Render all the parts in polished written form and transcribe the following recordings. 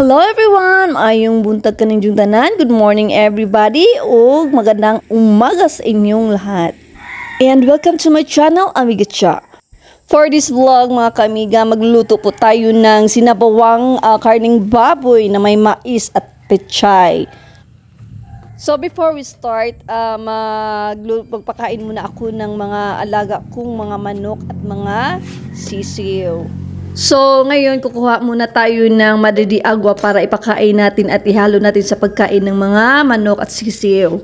Hello everyone! Ayong buntag kaninyong tanan. Good morning everybody ug magandang umaga sa inyong lahat. And welcome to my channel, Amiga Cha. For this vlog mga kamiga, magluluto po tayo ng sinabawang karning baboy na may mais at pechay. So before we start, magpakain muna ako ng mga alaga kong mga manok at mga sisiw. So, ngayon kukuha muna tayo ng madidi agwa para ipakain natin at ihalo natin sa pagkain ng mga manok at sisiw.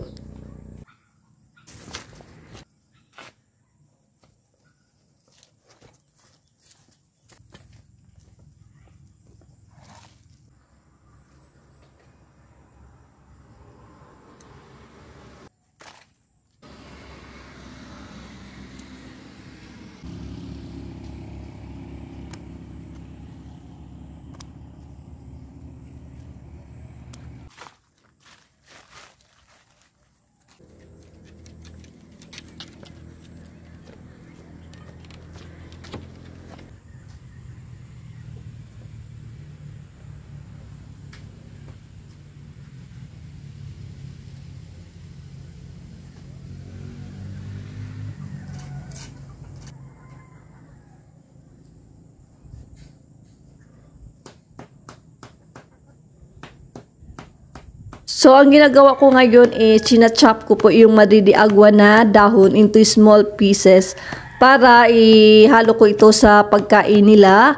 So, ang ginagawa ko ngayon is china-chop ko po yung madidi agwa na dahon into small pieces para ihalo ko ito sa pagkain nila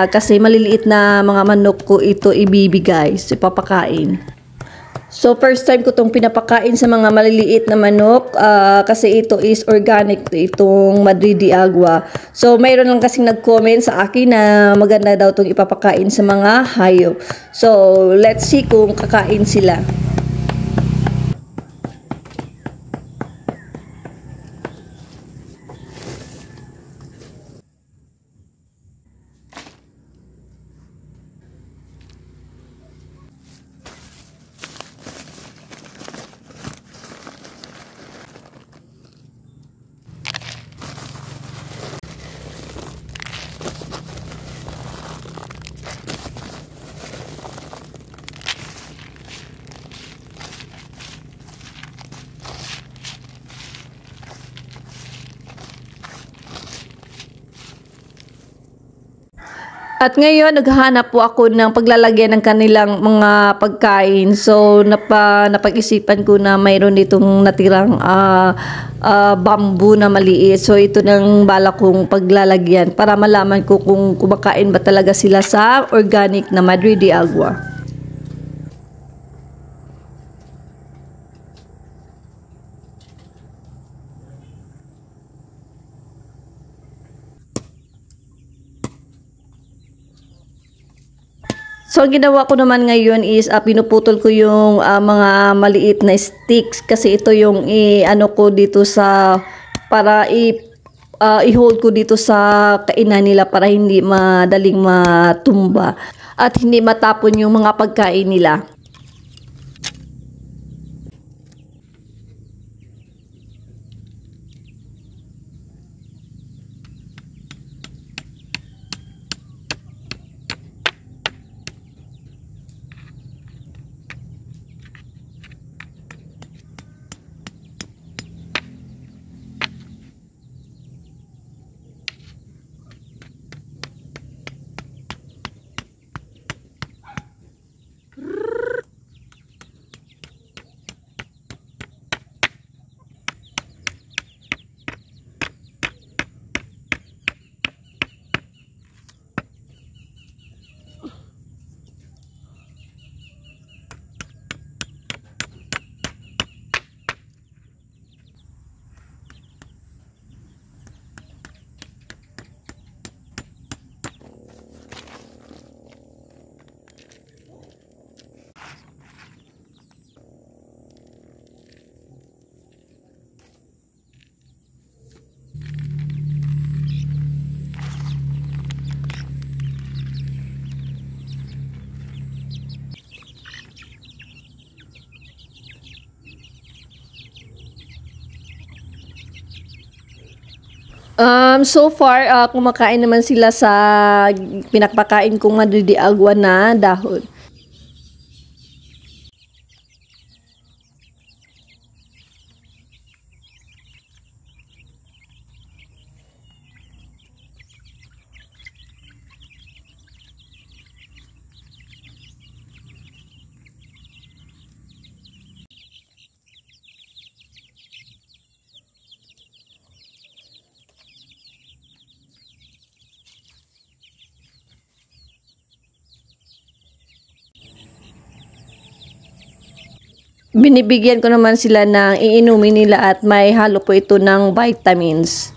kasi maliliit na mga manok ko ito ibibigay, so ipapakain. So, first time ko itong pinapakain sa mga maliliit na manok kasi ito is organic, itong madidi agwa. So, mayroon lang kasing nag-comment sa akin na maganda daw itong ipapakain sa mga hayop. So, let's see kung kakain sila. At ngayon, naghahanap po ako ng paglalagyan ng kanilang mga pagkain. So, napag-isipan ko na mayroon ditong natirang bamboo na maliit. So, ito nang bala kong paglalagyan para malaman ko kung kumakain ba talaga sila sa organic na madidi agwa. So, ang ginawa ko naman ngayon is pinuputol ko yung mga maliit na sticks kasi ito yung ano ko dito sa para i-hold ko dito sa kainan nila para hindi madaling matumba at hindi matapon yung mga pagkain nila. So far, kumakain naman sila sa pinakpakain kong madidi agwa na dahon. binibigyan ko naman sila ng iinumin nila at may halo po ito ng vitamins.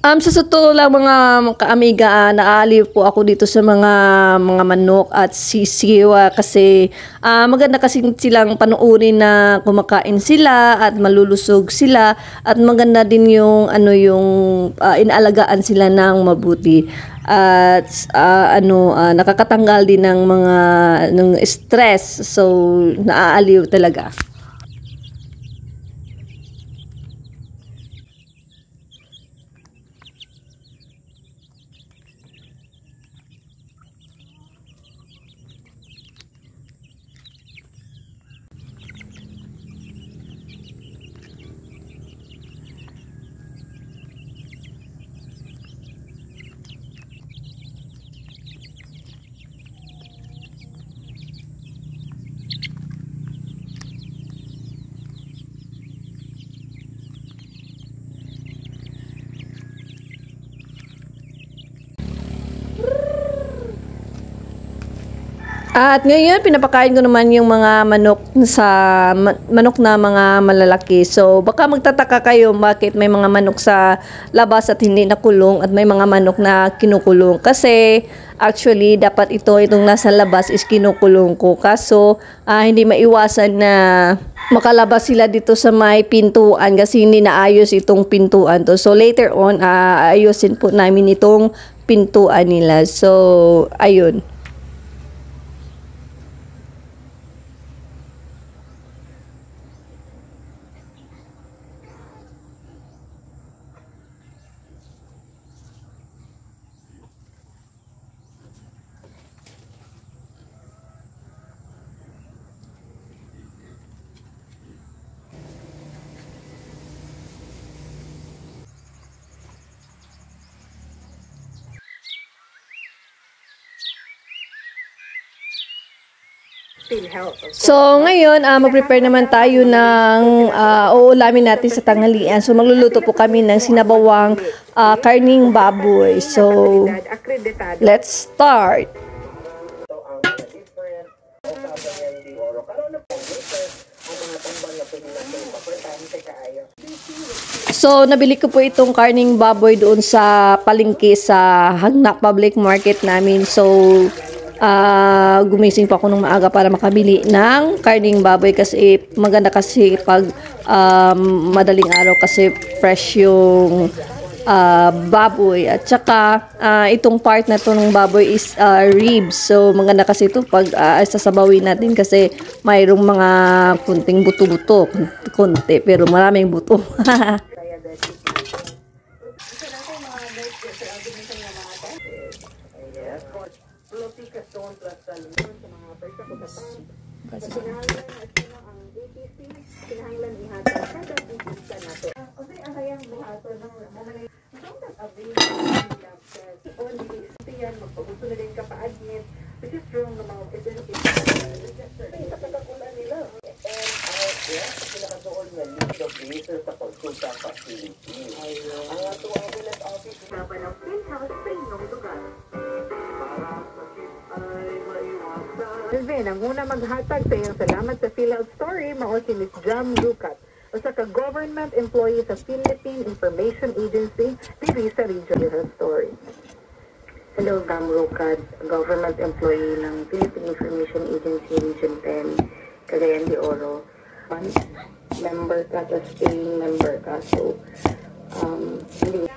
Sa totoo lang mga kaamiga, naaaliw po ako dito sa mga manok at sisiw kasi maganda kasi silang panuorin na kumakain sila at malulusog sila at maganda din yung inaalagaan sila ng mabuti at nakakatanggal din ng stress, so naaaliw talaga. At ngayon, pinapakain ko naman yung mga manok na mga malalaki. So, baka magtataka kayo bakit may mga manok sa labas at hindi nakulong at may mga manok na kinukulong. Kasi, actually, dapat itong nasa labas is kinukulong ko. Kaso, hindi maiwasan na makalabas sila dito sa may pintuan kasi hindi naayos itong pintuan to. So, later on, ayusin po namin itong pintuan nila. So, ayun. So, ngayon, mag-prepare naman tayo ng uulamin natin sa tanghalian. So, magluluto po kami ng sinabawang karning baboy. So, let's start. So, nabili ko po itong karning baboy doon sa palengke sa Hagna Public Market namin. So, gumising pa ako ng maaga para makabili ng karning baboy kasi maganda kasi pag madaling araw kasi fresh yung baboy at saka itong part na to ng baboy is ribs, so maganda kasi ito pag sasabawin natin kasi mayroong mga kunting buto-buto, konti pero maraming buto. Ang una maghatag sa iyong salamat sa PhilHealth Story mao si Ms. Jam Ducat usa ka government employee sa Philippine Information Agency diri sa Regional Health Story. Hello, Jam Ducat, government employee ng Philippine Information Agency Region 10, Cagayan de Oro. Member ka, staying member ka. So, hindi.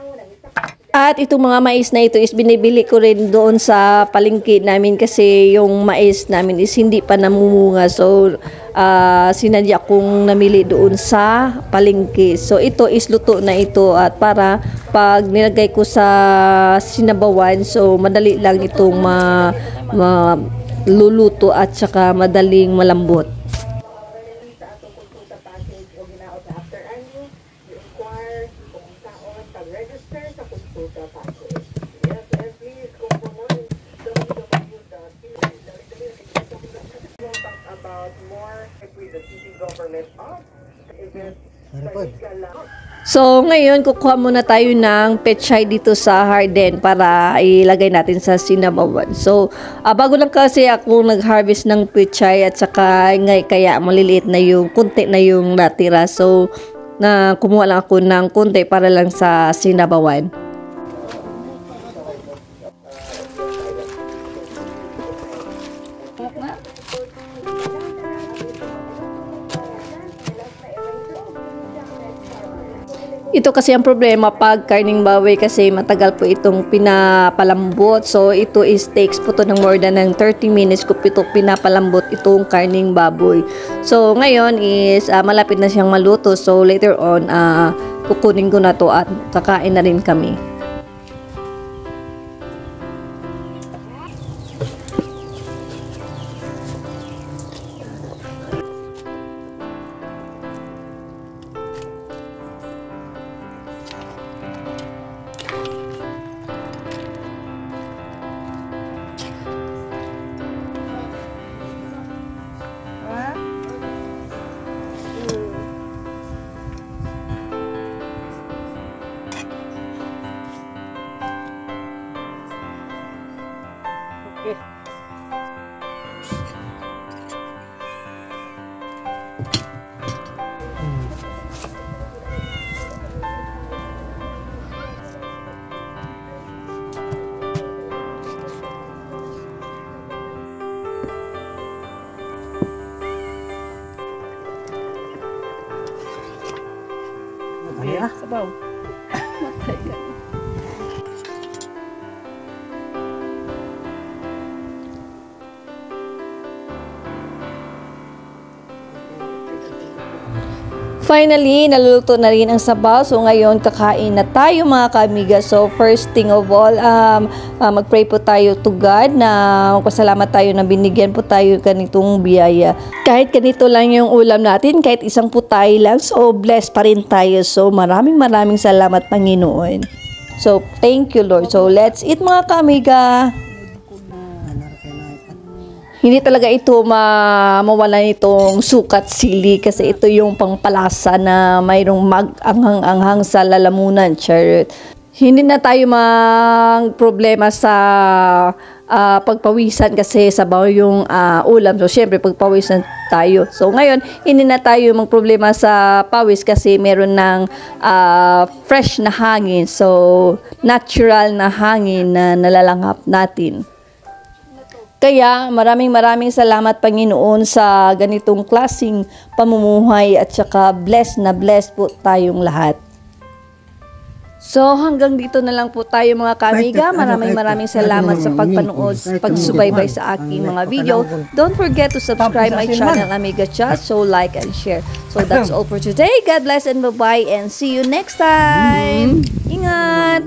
At itong mga mais na ito is binibili ko rin doon sa palengke namin kasi yung mais namin is hindi pa namumunga. So, sinadya kong namili doon sa palengke. So, ito is luto na ito at para pag nilagay ko sa sinabawan, so madali lang itong luluto at saka madaling malambot. About more with the city government of events. So, ngayon, kukuha muna tayo ng pechay dito sa Harden para ilagay natin sa sinabawan. So, bago lang kasi ako nag-harvest ng pechay at saka kaya maliliit na yung, kunti na yung natira. So, kumuha lang ako ng kunti para lang sa sinabawan. Ito kasi ang problema pag karning baboy kasi matagal po itong pinapalambot. So, ito is takes po to ng more than 30 minutes ko ito pinapalambot itong karning baboy. So, ngayon is malapit na siyang maluto. So, later on, kukunin ko na to at kakain na rin kami. Sabaw. Matay ka. Finally, naluluto na rin ang sabaw. So, ngayon, kakain na tayo mga kaamiga. So, first thing of all, mag-pray po tayo to God na magpasalamat tayo na binigyan po tayo ganitong biyaya. Kahit ganito lang yung ulam natin, kahit isang putay lang, so blessed pa rin tayo. So, maraming salamat Panginoon. So, thank you Lord. So, let's eat mga kaamiga. Hindi talaga ito mawalan itong sukat sili kasi ito yung pangpalasa na mayroong mag-anghang-anghang sa lalamunan. Charot. Hindi na tayo problema sa pagpawisan kasi sabaw yung ulam. So, syempre, pagpawisan tayo. So, ngayon, hindi na tayo problema sa pawis kasi meron ng fresh na hangin. So, natural na hangin na nalalanghap natin. Kaya maraming salamat Panginoon sa ganitong klaseng pamumuhay at saka blessed po tayong lahat. So hanggang dito na lang po tayo mga kaamiga. Maraming salamat sa pagpanood, pagsubaybay sa aking mga video. Don't forget to subscribe my channel Amiga Chat. So like and share. So that's all for today. God bless and bye-bye and see you next time. Ingat!